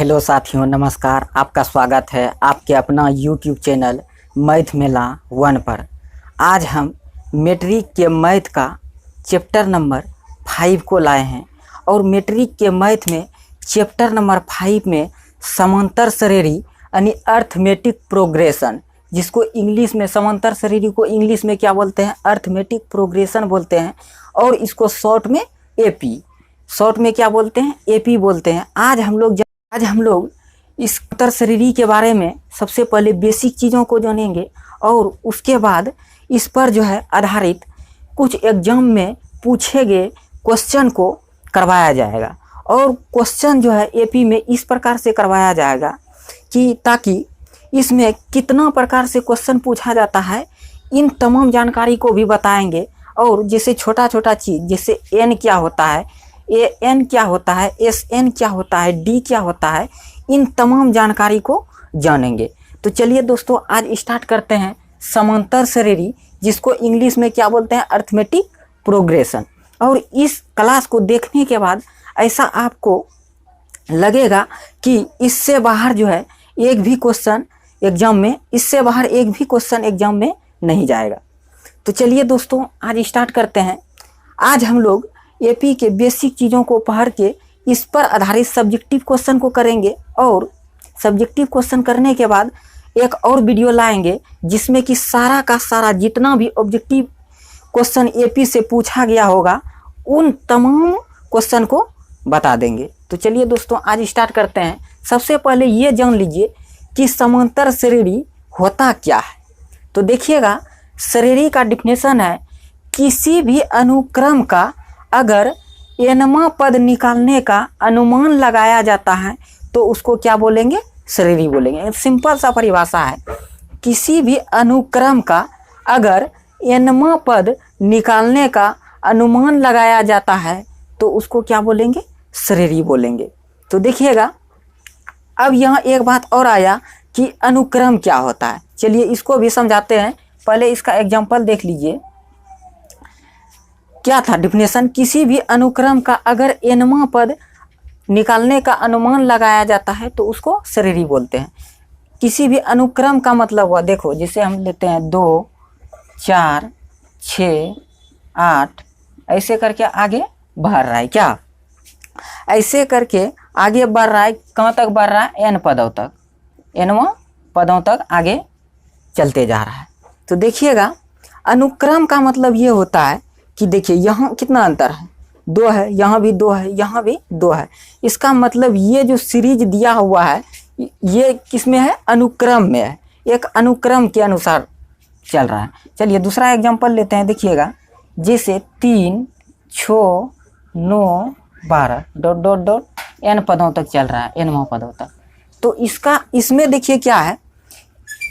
Hello साथियों, नमस्कार। आपका स्वागत है आपके अपना यूट्यूब चैनल मैथ मेला 1 पर। आज हम मैट्रिक के मैथ का चैप्टर नंबर 5 को लाए हैं और मैट्रिक के मैथ में चैप्टर नंबर 5 में समांतर श्रेणी यानी अर्थमेटिक प्रोग्रेशन, जिसको इंग्लिश में समांतर श्रेणी को इंग्लिश में क्या बोलते हैं, अर्थमेटिक प्रोग्रेशन बोलते हैं, और इसको शॉर्ट में एपी, शॉर्ट में क्या बोलते हैं, एपी बोलते हैं। आज हम लोग इस समांतर श्रेणी के बारे में सबसे पहले बेसिक चीज़ों को जानेंगे और उसके बाद इस पर जो है आधारित कुछ एग्जाम में पूछे गए क्वेश्चन को करवाया जाएगा। और क्वेश्चन जो है एपी में इस प्रकार से करवाया जाएगा कि ताकि इसमें कितना प्रकार से क्वेश्चन पूछा जाता है, इन तमाम जानकारी को भी बताएंगे। और जैसे छोटा छोटा चीज़, जैसे एन क्या होता है, ए एन क्या होता है, एस एन क्या होता है, डी क्या होता है, इन तमाम जानकारी को जानेंगे। तो चलिए दोस्तों, आज स्टार्ट करते हैं समांतर श्रेणी, जिसको इंग्लिश में क्या बोलते हैं, अर्थमेटिक प्रोग्रेशन। और इस क्लास को देखने के बाद ऐसा आपको लगेगा कि इससे बाहर जो है एक भी क्वेश्चन एग्जाम में, इससे बाहर एक भी क्वेश्चन एग्जाम में नहीं जाएगा। तो चलिए दोस्तों, आज स्टार्ट करते हैं। आज हम लोग एपी के बेसिक चीज़ों को पढ़ के इस पर आधारित सब्जेक्टिव क्वेश्चन को करेंगे, और सब्जेक्टिव क्वेश्चन करने के बाद एक और वीडियो लाएंगे जिसमें कि सारा का सारा जितना भी ऑब्जेक्टिव क्वेश्चन एपी से पूछा गया होगा उन तमाम क्वेश्चन को बता देंगे। तो चलिए दोस्तों, आज स्टार्ट करते हैं। सबसे पहले ये जान लीजिए कि समांतर श्रेणी होता क्या है। तो देखिएगा, श्रेणी का डिफिनेशन है किसी भी अनुक्रम का अगर एनवां पद निकालने का अनुमान लगाया जाता है तो उसको क्या बोलेंगे, श्रेणी बोलेंगे। सिंपल सा परिभाषा है, किसी भी अनुक्रम का अगर एनवां पद निकालने का अनुमान लगाया जाता है तो उसको क्या बोलेंगे, श्रेणी बोलेंगे। तो देखिएगा, अब यहाँ एक बात और आया कि अनुक्रम क्या होता है। चलिए इसको भी समझाते हैं। पहले इसका एग्जाम्पल देख लीजिए, क्या था डिफिनेशन, किसी भी अनुक्रम का अगर एनवां पद निकालने का अनुमान लगाया जाता है तो उसको श्रेणी बोलते हैं। किसी भी अनुक्रम का मतलब हुआ, देखो जैसे हम लेते हैं 2, 4, 6, 8, ऐसे करके आगे बढ़ रहा है, क्या ऐसे करके आगे बढ़ रहा है, कहाँ तक बढ़ रहा है, एन पदों तक, एनवां पदों तक आगे चलते जा रहा है। तो देखिएगा, अनुक्रम का मतलब ये होता है कि देखिए यहाँ कितना अंतर है, 2 है, यहाँ भी 2 है, यहाँ भी 2 है। इसका मतलब ये जो सीरीज दिया हुआ है ये किस में है, अनुक्रम में है, एक अनुक्रम के अनुसार चल रहा है। चलिए दूसरा एग्जांपल लेते हैं। देखिएगा, जैसे 3, 6, 9, 12 डॉट डॉट डॉट एन पदों तक चल रहा है, एनवां पदों तक। तो इसमें देखिए क्या है,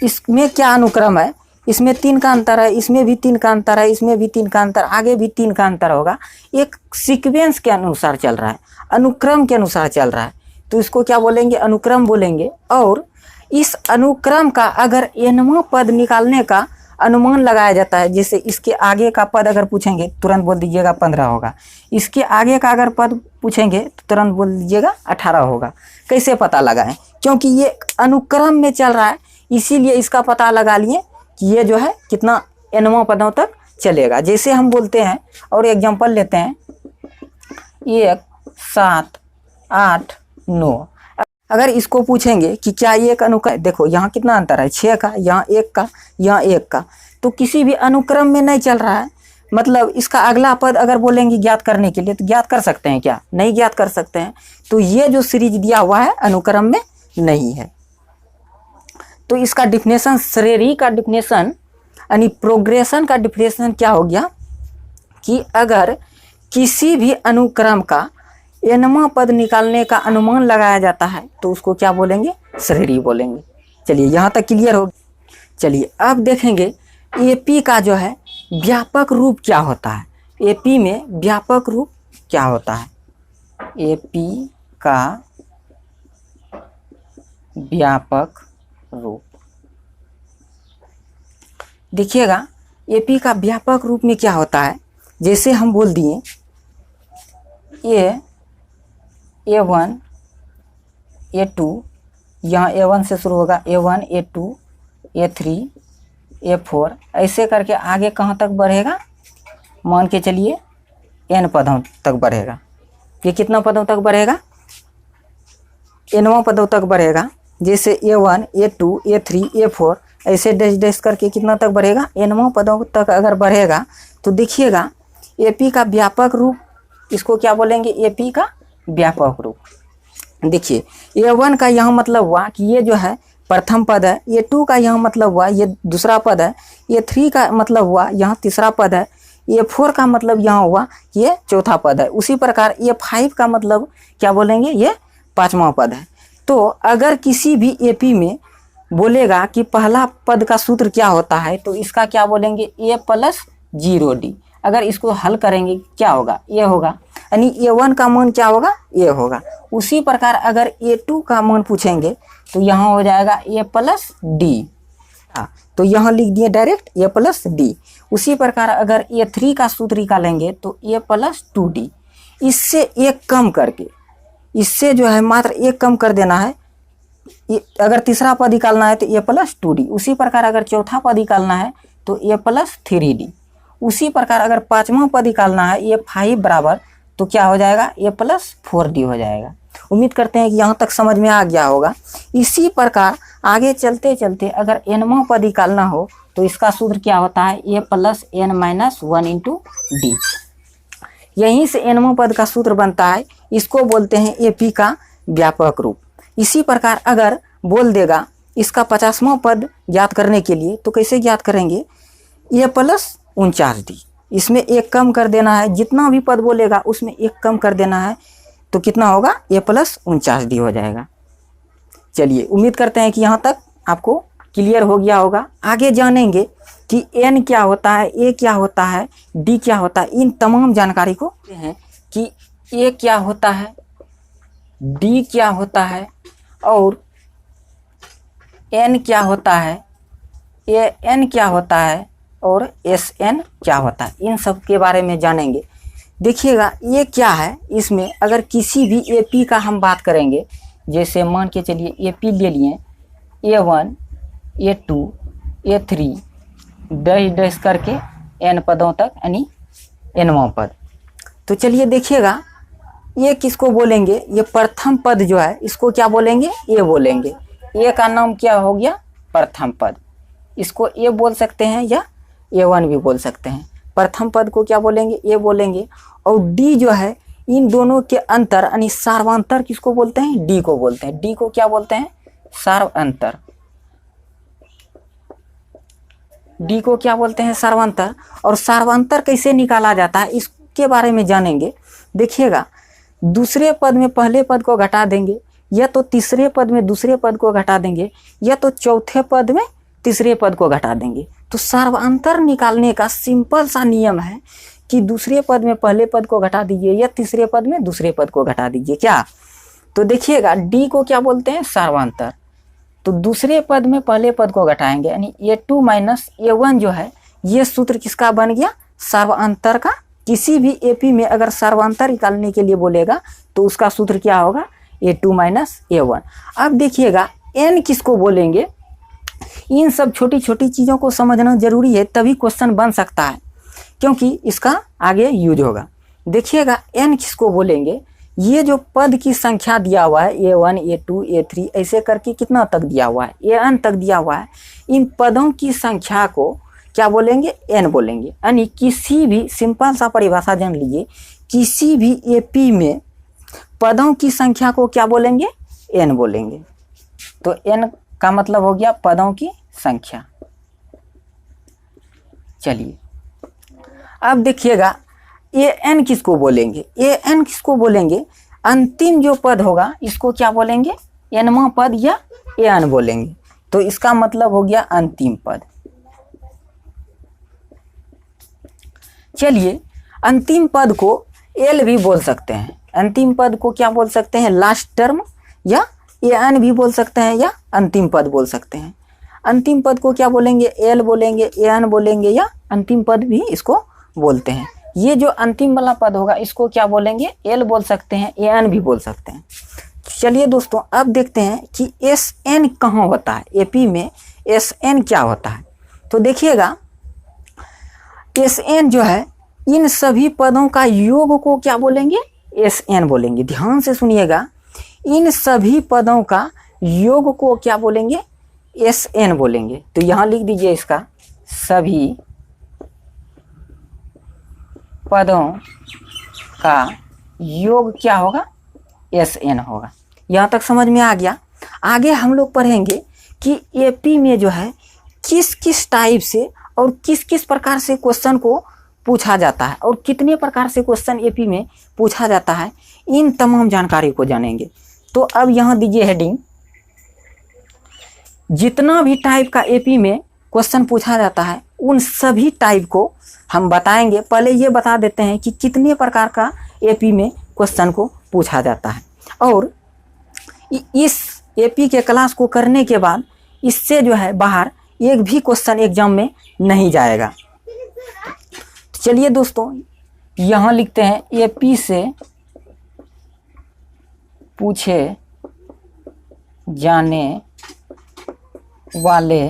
इसमें क्या अनुक्रम है, इसमें 3 का अंतर है, इसमें भी 3 का अंतर है, इसमें भी 3 का अंतर, आगे भी 3 का अंतर होगा। एक सीक्वेंस के अनुसार चल रहा है, अनुक्रम के अनुसार चल रहा है, तो इसको क्या बोलेंगे, अनुक्रम बोलेंगे। और इस अनुक्रम का अगर एनवां पद निकालने का अनुमान लगाया जाता है, जैसे इसके आगे का पद अगर पूछेंगे तुरंत बोल दीजिएगा 15 होगा, इसके आगे का अगर पद पूछेंगे तो तुरंत बोल दीजिएगा 18 होगा। कैसे पता लगाएं, क्योंकि ये अनुक्रम में चल रहा है, इसीलिए इसका पता लगा लिए कि ये जो है कितना एनवां पदों तक चलेगा। जैसे हम बोलते हैं और एग्जांपल लेते हैं, 1, 7, 8, 9, अगर इसको पूछेंगे कि क्या ये एक अनुक्रम, देखो यहाँ कितना अंतर है, 6 का, यहाँ 1 का, यहाँ 1 का, तो किसी भी अनुक्रम में नहीं चल रहा है। मतलब इसका अगला पद अगर बोलेंगे ज्ञात करने के लिए तो ज्ञात कर सकते हैं क्या, नहीं ज्ञात कर सकते हैं। तो ये जो सीरीज दिया हुआ है अनुक्रम में नहीं है। तो इसका डिफिनेशन, श्रेणी का डिफिनेशन यानी प्रोग्रेशन का डिफिनेशन क्या हो गया कि अगर किसी भी अनुक्रम का एनवां पद निकालने का अनुमान लगाया जाता है तो उसको क्या बोलेंगे, श्रेणी बोलेंगे। चलिए यहाँ तक क्लियर हो। चलिए अब देखेंगे एपी का जो है व्यापक रूप क्या होता है। एपी में व्यापक रूप क्या होता है, एपी का व्यापक रूप। देखिएगा, एपी का व्यापक रूप में क्या होता है, जैसे हम बोल दिए A1 A2, यहाँ A1 से शुरू होगा, A1 A2 A3 A4, ऐसे करके आगे कहाँ तक बढ़ेगा, मान के चलिए n पदों तक बढ़ेगा। ये कितना पदों तक बढ़ेगा, nवां पदों तक बढ़ेगा। जैसे A1 A2 A3 A4 ऐसे डैश डैश करके कितना तक बढ़ेगा, nवां पदों तक अगर बढ़ेगा तो देखिएगा AP का व्यापक रूप, इसको क्या बोलेंगे, AP का व्यापक रूप। देखिए A1 का यहाँ मतलब हुआ कि ये जो है प्रथम पद है, A2 का यहाँ मतलब हुआ ये दूसरा पद है, A3 का मतलब हुआ यहाँ तीसरा पद है, A4 का मतलब यहाँ हुआ ये चौथा पद है। उसी प्रकार A5 का मतलब क्या बोलेंगे, ये पांचवा पद है। तो अगर किसी भी AP में बोलेगा कि पहला पद का सूत्र क्या होता है, तो इसका क्या बोलेंगे, A + 0D। अगर इसको हल करेंगे क्या होगा, A होगा, यानी A1 का मान क्या होगा, A होगा। उसी प्रकार अगर A2 का मान पूछेंगे तो यहाँ हो जाएगा A + D। हाँ, तो यहाँ लिख दिए डायरेक्ट A + D। उसी प्रकार अगर A3 का सूत्र निकालेंगे तो A + 2D। इससे एक कम करके, इससे जो है मात्र एक कम कर देना है। अगर तीसरा पद निकालना है तो A + 2D। उसी प्रकार अगर चौथा पद निकालना है तो A + 3D। उसी प्रकार अगर पांचवा पद निकालना है A5 बराबर, तो क्या हो जाएगा, A + 4D हो जाएगा। उम्मीद करते हैं कि यहाँ तक समझ में आ गया होगा। इसी प्रकार आगे चलते चलते अगर nवां पद निकालना हो तो इसका सूत्र क्या होता है, A + n - 1 × D। यहीं से nवां पद का सूत्र बनता है, इसको बोलते हैं AP का व्यापक रूप। इसी प्रकार अगर बोल देगा इसका 50वां पद ज्ञात करने के लिए, तो कैसे ज्ञात करेंगे, A + 49D। इसमें एक कम कर देना है, जितना भी पद बोलेगा उसमें एक कम कर देना है, तो कितना होगा, A + 49D हो जाएगा। चलिए उम्मीद करते हैं कि यहाँ तक आपको क्लियर हो गया होगा। आगे जानेंगे कि N क्या होता है, A क्या होता है, D क्या होता है। इन तमाम जानकारी को हैं कि A क्या होता है, D क्या होता है और N क्या होता है, AN क्या होता है और SN क्या होता है। इन सब के बारे में जानेंगे। देखिएगा ये क्या है, इसमें अगर किसी भी AP का हम बात करेंगे, जैसे मान के चलिए AP ले लिए A1 A2 A3 dash dash करके N पदों तक, यानी nवां पद। तो चलिए देखिएगा ये किसको बोलेंगे, ये प्रथम पद जो है इसको क्या बोलेंगे, A बोलेंगे। A का नाम क्या हो गया, प्रथम पद। इसको A बोल सकते हैं या A1 भी बोल सकते हैं। प्रथम पद को क्या बोलेंगे, A बोलेंगे। और D जो है, इन दोनों के अंतर यानी सार्वंतर किसको बोलते हैं, D को बोलते हैं। D को क्या बोलते हैं, सार्वंतर। D को क्या बोलते हैं, सार्वंतर। और सार्वंतर कैसे निकाला जाता है इसके बारे में जानेंगे। देखिएगा दूसरे पद में पहले पद को घटा देंगे, या तो तीसरे पद में दूसरे पद को घटा देंगे, या तो चौथे पद में तीसरे पद को घटा देंगे। तो सार्वंतर निकालने का सिंपल सा नियम है कि दूसरे पद में पहले पद को घटा दीजिए या तीसरे पद में दूसरे पद को घटा दीजिए। क्या, तो देखिएगा D को क्या बोलते हैं, सार्वंतर। तो दूसरे पद में पहले पद को घटाएंगे, यानी A2 - A1 जो है, ये सूत्र किसका बन गया, सार्वंतर का। किसी भी AP में अगर सार्वंतर निकालने के लिए बोलेगा तो उसका सूत्र क्या होगा, A2 - A1। अब देखिएगा N किसको बोलेंगे, इन सब छोटी छोटी चीज़ों को समझना जरूरी है, तभी क्वेश्चन बन सकता है, क्योंकि इसका आगे यूज होगा। देखिएगा N किसको बोलेंगे, ये जो पद की संख्या दिया हुआ है A1 A2 A3 ऐसे करके कितना तक दिया हुआ है, AN तक दिया हुआ है। इन पदों की संख्या को क्या बोलेंगे, N बोलेंगे। यानी किसी भी, सिंपल सा परिभाषा जान लीजिए, किसी भी AP में पदों की संख्या को क्या बोलेंगे, N बोलेंगे। तो N का मतलब हो गया पदों की संख्या। चलिए अब देखिएगा AN किसको बोलेंगे, AN किसको बोलेंगे, अंतिम जो पद होगा इसको क्या बोलेंगे, nवां पद या AN बोलेंगे। तो इसका मतलब हो गया अंतिम पद। चलिए अंतिम पद को L भी बोल सकते हैं। अंतिम पद को क्या बोल सकते हैं, लास्ट टर्म, या AN भी बोल सकते हैं, या अंतिम पद बोल सकते हैं। अंतिम पद को क्या बोलेंगे, L बोलेंगे, AN बोलेंगे, या अंतिम पद भी इसको बोलते हैं। ये जो अंतिम वाला पद होगा इसको क्या बोलेंगे, L बोल सकते हैं, AN भी बोल सकते हैं। चलिए दोस्तों, अब देखते हैं कि एस एन कहाँ होता है, एपी में एस एन क्या होता है। तो देखिएगा, एस एन जो है इन सभी पदों का योग को क्या बोलेंगे, एस एन बोलेंगे। ध्यान से सुनिएगा, इन सभी पदों का योग को क्या बोलेंगे, एस एन बोलेंगे। तो यहाँ लिख दीजिए इसका, सभी पदों का योग क्या होगा, एस एन होगा। यहाँ तक समझ में आ गया। आगे हम लोग पढ़ेंगे कि एपी में जो है किस किस टाइप से और किस किस प्रकार से क्वेश्चन को पूछा जाता है और कितने प्रकार से क्वेश्चन एपी में पूछा जाता है, इन तमाम जानकारी को जानेंगे। तो अब यहाँ दीजिए हेडिंग, जितना भी टाइप का एपी में क्वेश्चन पूछा जाता है उन सभी टाइप को हम बताएंगे। पहले ये बता देते हैं कि कितने प्रकार का एपी में क्वेश्चन को पूछा जाता है, और इस एपी के क्लास को करने के बाद इससे जो है बाहर एक भी क्वेश्चन एग्जाम में नहीं जाएगा। चलिए दोस्तों, यहाँ लिखते हैं एपी से पूछे जाने वाले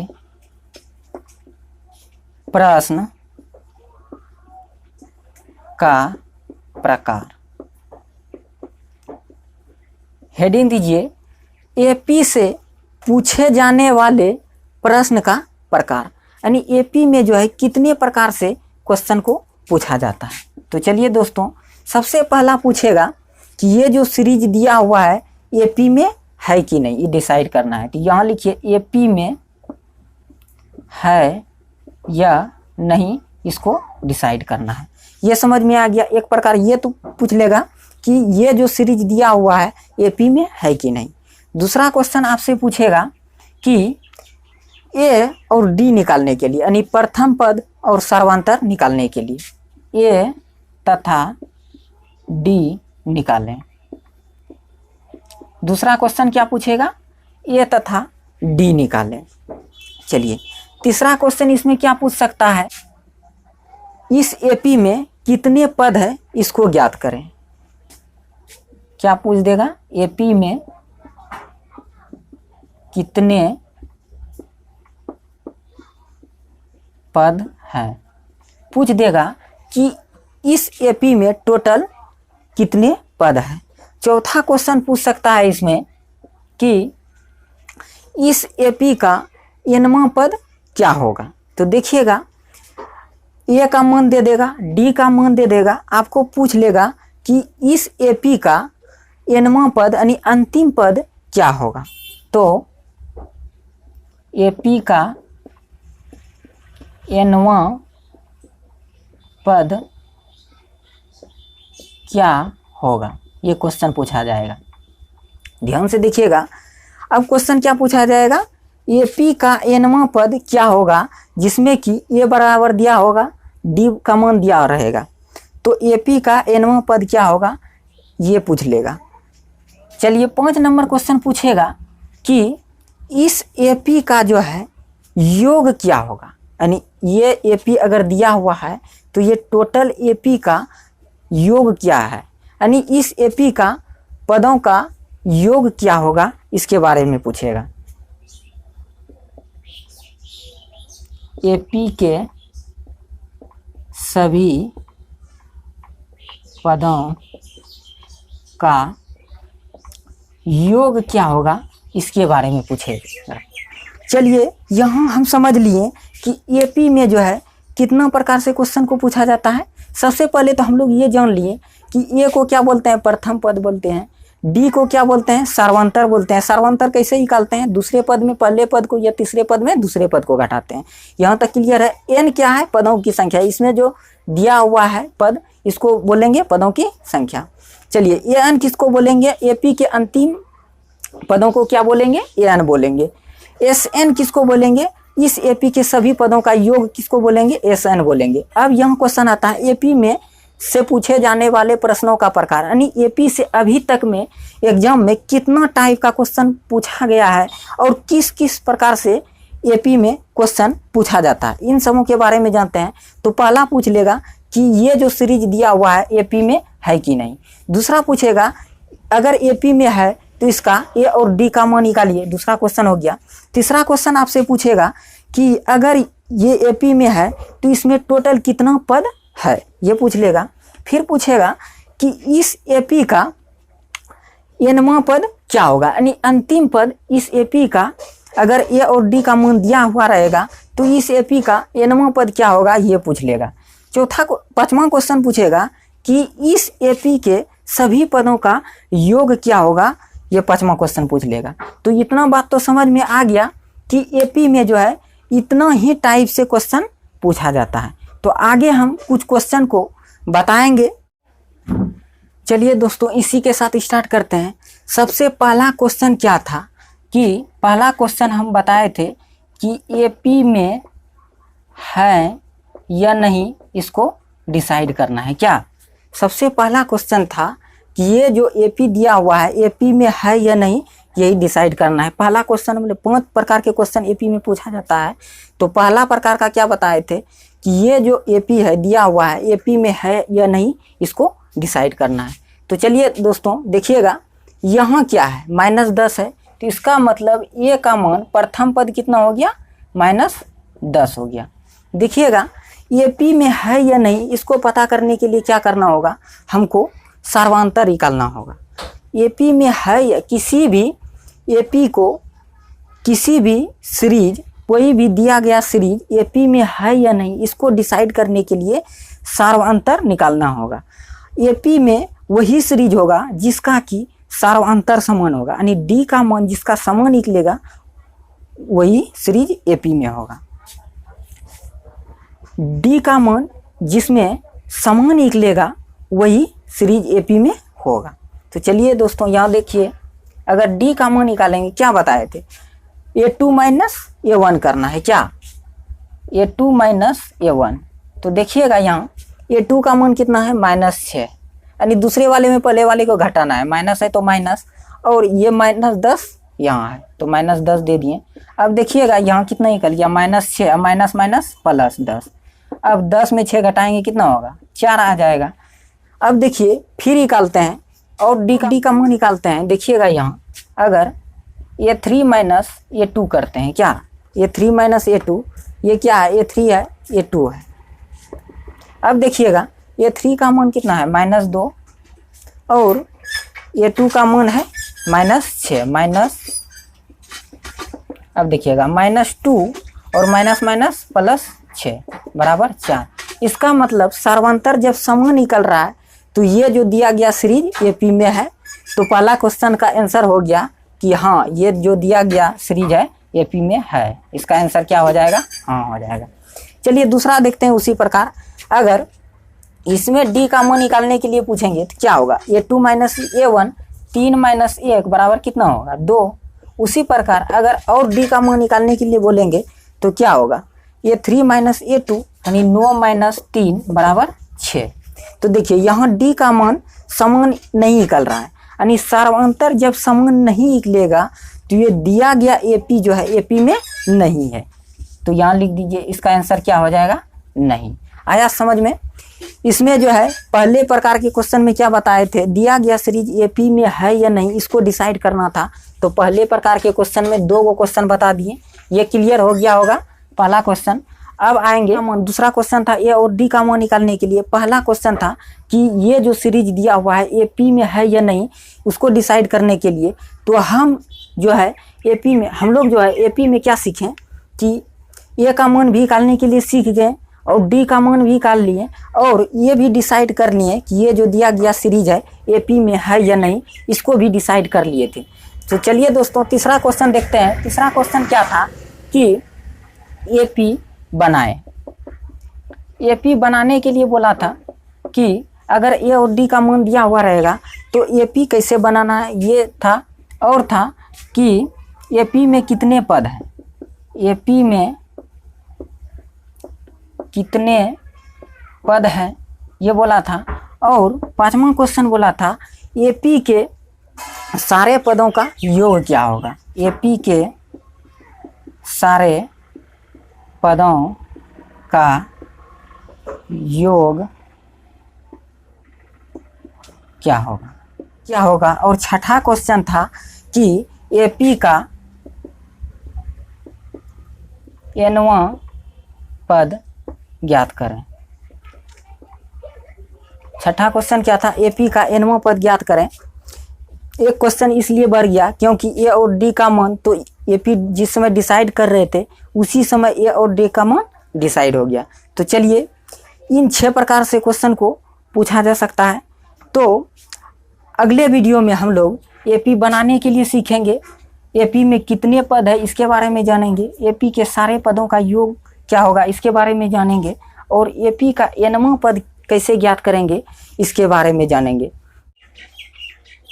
प्रश्न का प्रकार। हेडिंग दीजिए, एपी से पूछे जाने वाले प्रश्न का प्रकार, यानी एपी में जो है कितने प्रकार से क्वेश्चन को पूछा जाता है। तो चलिए दोस्तों, सबसे पहला पूछेगा कि ये जो सीरीज दिया हुआ है एपी में है कि नहीं, ये डिसाइड करना है। तो यहाँ लिखिए एपी में है या नहीं, इसको डिसाइड करना है। ये समझ में आ गया। एक प्रकार ये तो पूछ लेगा कि ये जो सीरीज दिया हुआ है एपी में है कि नहीं। दूसरा क्वेश्चन आपसे पूछेगा कि ए और डी निकालने के लिए, यानी प्रथम पद और सर्वांतर निकालने के लिए ए तथा डी निकालें। दूसरा क्वेश्चन क्या पूछेगा, ए तथा डी निकालें। चलिए, तीसरा क्वेश्चन इसमें क्या पूछ सकता है, इस एपी में कितने पद है इसको ज्ञात करें। क्या पूछ देगा, एपी में कितने पद हैं। पूछ देगा कि इस एपी में टोटल कितने पद हैं। चौथा क्वेश्चन पूछ सकता है इसमें कि इस एपी का एनवां पद क्या होगा। तो देखिएगा, ए का मान दे देगा, डी का मान दे देगा, आपको पूछ लेगा कि इस एपी का एनवां पद यानी अंतिम पद क्या होगा। तो एपी का एनवां पद क्या होगा, ये क्वेश्चन पूछा जाएगा। ध्यान से देखिएगा, अब क्वेश्चन क्या पूछा जाएगा, एपी का एनवां पद क्या होगा, जिसमें कि ए बराबर दिया होगा, डी का मान दिया रहेगा। तो एपी का एनवां पद क्या होगा, ये पूछ लेगा। चलिए, 5 नंबर क्वेश्चन पूछेगा कि इस एपी का जो है योग क्या होगा, यानी ये एपी अगर दिया हुआ है तो ये टोटल एपी का योग क्या है, यानी इस एपी का पदों का योग क्या होगा, इसके बारे में पूछेगा। एपी के सभी पदों का योग क्या होगा, इसके बारे में पूछेगा। चलिए, यहाँ हम समझ लिए कि एपी में जो है कितना प्रकार से क्वेश्चन को पूछा जाता है। सबसे पहले तो हम लोग ये जान लिए कि ए को क्या बोलते हैं, प्रथम पद बोलते हैं। डी को क्या बोलते हैं, सर्वांतर बोलते हैं। सर्वांतर कैसे निकालते हैं, दूसरे पद में पहले पद को या तीसरे पद में दूसरे पद को घटाते हैं। यहाँ तक क्लियर है। एन क्या है, पदों की संख्या। इसमें जो दिया हुआ है पद, इसको बोलेंगे पदों की संख्या। चलिए, ए एन किसको बोलेंगे, एपी के अंतिम पदों को क्या बोलेंगे, ए एन बोलेंगे। एस एन किसको बोलेंगे, इस एपी के सभी पदों का योग किसको बोलेंगे, एस एन बोलेंगे। अब यहाँ क्वेश्चन आता है एपी में से पूछे जाने वाले प्रश्नों का प्रकार, यानी एपी से अभी तक में एग्जाम में कितना टाइप का क्वेश्चन पूछा गया है और किस किस प्रकार से एपी में क्वेश्चन पूछा जाता है, इन सबों के बारे में जानते हैं। तो पहला पूछ लेगा कि ये जो सीरीज दिया हुआ है एपी में है कि नहीं। दूसरा पूछेगा अगर एपी में है तो इसका ए और डी का मान निकालिए। दूसरा क्वेश्चन हो गया। तीसरा क्वेश्चन आपसे पूछेगा कि अगर ये एपी में है तो इसमें टोटल कितना पद है, ये पूछ लेगा। फिर पूछेगा कि इस एपी का एनवा पद क्या होगा, यानी अंतिम पद इस एपी का अगर ए और डी का मान दिया हुआ रहेगा तो इस एपी का एनवा पद क्या होगा, ये पूछ लेगा। पांचवा क्वेश्चन पूछेगा कि इस एपी के सभी पदों का योग क्या होगा, ये पांचवा क्वेश्चन पूछ लेगा। तो इतना बात तो समझ में आ गया कि एपी में जो है इतना ही टाइप से क्वेश्चन पूछा जाता है। तो आगे हम कुछ क्वेश्चन को बताएंगे। चलिए दोस्तों, इसी के साथ स्टार्ट करते हैं। सबसे पहला क्वेश्चन क्या था कि पहला क्वेश्चन हम बताए थे कि एपी में है या नहीं, इसको डिसाइड करना है। क्या सबसे पहला क्वेश्चन था कि ये जो एपी दिया हुआ है एपी में है या नहीं, यही डिसाइड करना है। पहला क्वेश्चन मतलब 5 प्रकार के क्वेश्चन एपी में पूछा जाता है। तो पहला प्रकार का क्या बताए थे कि ये जो एपी है दिया हुआ है एपी में है या नहीं, इसको डिसाइड करना है। तो चलिए दोस्तों देखिएगा, यहाँ क्या है -10 है, तो इसका मतलब ए का मान प्रथम पद कितना हो गया, -10 हो गया। देखिएगा एपी में है या नहीं, इसको पता करने के लिए क्या करना होगा, हमको सर्वांतर निकालना होगा। एपी में है या किसी भी एपी को किसी भी सीरीज, कोई भी दिया गया सीरीज एपी में है या नहीं, इसको डिसाइड करने के लिए सर्वांतर निकालना होगा। एपी में वही सीरीज होगा जिसका कि सर्वांतर समान होगा, यानी डी का मान जिसका समान निकलेगा वही सीरीज एपी में होगा। डी का मान जिसमें समान निकलेगा वही सीरीज एपी में होगा। तो चलिए दोस्तों यहाँ देखिए, अगर डी का मान निकालेंगे, क्या बताए थे, A2 - A1 करना है। क्या A2 - A1। तो देखिएगा यहाँ A2 का मान कितना है, -6, यानी दूसरे वाले में पहले वाले को घटाना है। माइनस है तो माइनस, और ये -10 यहाँ है तो -10 दे दिए। अब देखिएगा यहाँ कितना निकल गया, -6, माइनस माइनस प्लस 10। अब 10 में 6 घटाएंगे कितना होगा, 4 आ जाएगा। अब देखिए फिर निकालते हैं और डी का मान निकालते हैं। देखिएगा यहाँ अगर A3 - A2 करते हैं, क्या A3 - A2, ये क्या है, A3 है, A2 है। अब देखिएगा A3 का मान कितना है, -2, और A2 का मान है -6 माइनस, अब देखिएगा -2 और माइनस माइनस प्लस 6 बराबर 4। इसका मतलब सर्वांतर जब समान निकल रहा है तो ये जो दिया गया सीरीज एपी में है। तो पहला क्वेश्चन का आंसर हो गया कि हाँ, ये जो दिया गया सीरीज है एपी में है। इसका आंसर क्या हो जाएगा, हाँ हो जाएगा। चलिए दूसरा देखते हैं। उसी प्रकार अगर इसमें डी का मान निकालने के लिए पूछेंगे तो क्या होगा, A2 - A1, 3 - 1 बराबर कितना होगा, 2। उसी प्रकार अगर और डी का मान निकालने के लिए बोलेंगे तो क्या होगा, A3 - A2 यानी 9 - 3 बराबर 6। तो देखिए यहाँ डी का मान समान नहीं निकल रहा है, यानी सर्वांतर जब समान नहीं निकलेगा तो ये दिया गया एपी जो है एपी में नहीं है। तो यहाँ लिख दीजिए, इसका आंसर क्या हो जाएगा, नहीं। आया समझ में। इसमें जो है पहले प्रकार के क्वेश्चन में क्या बताए थे, दिया गया सीरीज एपी में है या नहीं, इसको डिसाइड करना था। तो पहले प्रकार के क्वेश्चन में 2 क्वेश्चन बता दिए, ये क्लियर हो गया होगा पहला क्वेश्चन। अब आएंगे दूसरा क्वेश्चन था ए और डी का मान निकालने के लिए। पहला क्वेश्चन था कि ये जो सीरीज दिया हुआ है एपी में है या नहीं, उसको डिसाइड करने के लिए तो हम जो है एपी में, हम लोग जो है एपी में क्या सीखें कि ए का मान भी निकालने के लिए सीख गए और डी का मान भी निकाल लिए, और ये भी डिसाइड कर लिए कि ये जो दिया गया सीरीज है एपी में है या नहीं, इसको भी डिसाइड कर लिए थे। तो चलिए दोस्तों तीसरा क्वेश्चन देखते हैं। तीसरा क्वेश्चन क्या था कि एपी बनाए। एपी बनाने के लिए बोला था कि अगर ए और डी का मान दिया हुआ रहेगा तो एपी कैसे बनाना है, ये था। और था कि एपी में कितने पद हैं, एपी में कितने पद हैं ये बोला था। और पांचवा क्वेश्चन बोला था एपी के सारे पदों का योग क्या होगा, एपी के सारे पदों का योग क्या होगा। क्या होगा। और छठा क्वेश्चन था कि एपी का nवां पद ज्ञात करें। छठा क्वेश्चन क्या था, एपी का nवां पद ज्ञात करें। एक क्वेश्चन इसलिए बढ़ गया क्योंकि ए और डी का मान तो एपी जिस समय डिसाइड कर रहे थे उसी समय ए और डी का मान डिसाइड हो गया। तो चलिए इन 6 प्रकार से क्वेश्चन को पूछा जा सकता है। तो अगले वीडियो में हम लोग एपी बनाने के लिए सीखेंगे, एपी में कितने पद है इसके बारे में जानेंगे, एपी के सारे पदों का योग क्या होगा इसके बारे में जानेंगे, और एपी का nवां पद कैसे ज्ञात करेंगे इसके बारे में जानेंगे।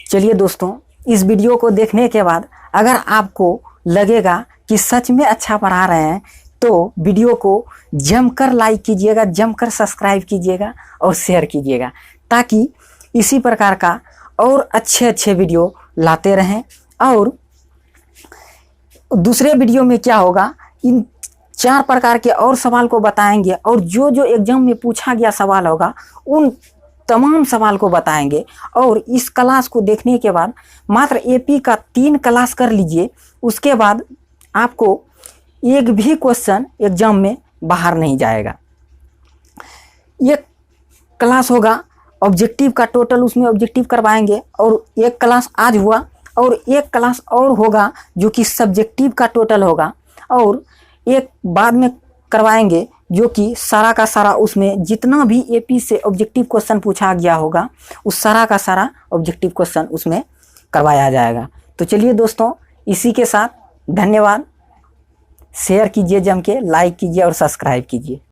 चलिए दोस्तों, इस वीडियो को देखने के बाद अगर आपको लगेगा कि सच में अच्छा पढ़ा रहे हैं तो वीडियो को जमकर लाइक कीजिएगा, जमकर सब्सक्राइब कीजिएगा और शेयर कीजिएगा, ताकि इसी प्रकार का और अच्छे अच्छे वीडियो लाते रहें। और दूसरे वीडियो में क्या होगा, इन 4 प्रकार के और सवाल को बताएंगे, और जो जो एग्जाम में पूछा गया सवाल होगा उन तमाम सवाल को बताएंगे। और इस क्लास को देखने के बाद मात्र एपी का 3 क्लास कर लीजिए, उसके बाद आपको एक भी क्वेश्चन एग्जाम में बाहर नहीं जाएगा। ये क्लास होगा ऑब्जेक्टिव का, टोटल उसमें ऑब्जेक्टिव करवाएंगे, और एक क्लास आज हुआ और एक क्लास और होगा जो कि सब्जेक्टिव का टोटल होगा, और एक बाद में करवाएंगे जो कि सारा का सारा उसमें जितना भी एपी से ऑब्जेक्टिव क्वेश्चन पूछा गया होगा उस सारा का सारा ऑब्जेक्टिव क्वेश्चन उसमें करवाया जाएगा। तो चलिए दोस्तों, इसी के साथ धन्यवाद। शेयर कीजिए, जम के लाइक कीजिए और सब्सक्राइब कीजिए।